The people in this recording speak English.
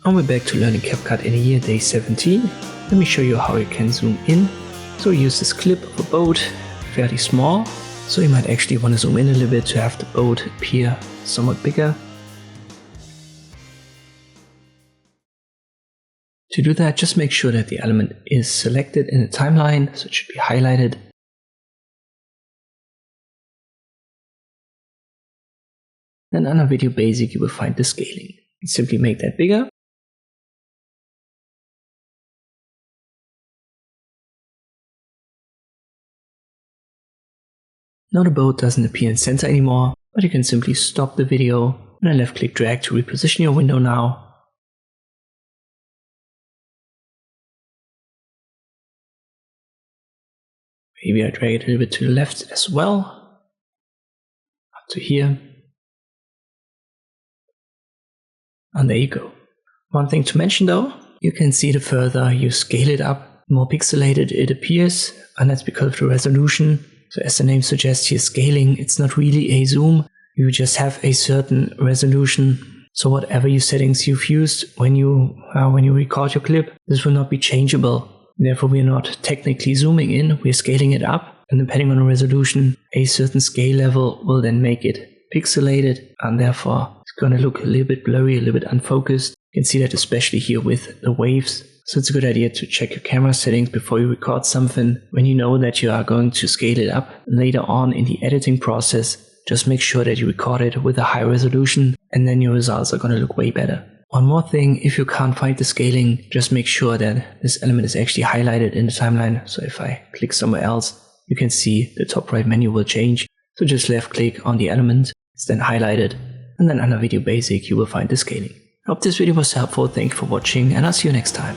And we're back to learning CapCut in year day 17. Let me show you how you can zoom in. So we use this clip of a boat, fairly small. So you might actually want to zoom in a little bit to have the boat appear somewhat bigger. To do that, just make sure that the element is selected in the timeline, so it should be highlighted. Then under Video Basic, you will find the scaling. You simply make that bigger. Now the boat doesn't appear in center anymore, but you can simply stop the video and then left click drag to reposition your window now. Maybe I drag it a little bit to the left as well, up to here. And there you go. One thing to mention though, you can see the further you scale it up, the more pixelated it appears, and that's because of the resolution. So as the name suggests here, scaling, it's not really a zoom, you just have a certain resolution. So whatever your settings you've used when you record your clip, this will not be changeable. Therefore we are not technically zooming in, we're scaling it up, and depending on the resolution, a certain scale level will then make it pixelated, and therefore it's going to look a little bit blurry, a little bit unfocused. You can see that especially here with the waves. So it's a good idea to check your camera settings before you record something. When you know that you are going to scale it up later on in the editing process, just make sure that you record it with a high resolution, and then your results are going to look way better. One more thing, if you can't find the scaling, just make sure that this element is actually highlighted in the timeline. So if I click somewhere else, you can see the top right menu will change. So just left click on the element, it's then highlighted, and then under Video Basic you will find the scaling. I hope this video was helpful, thank you for watching, and I'll see you next time.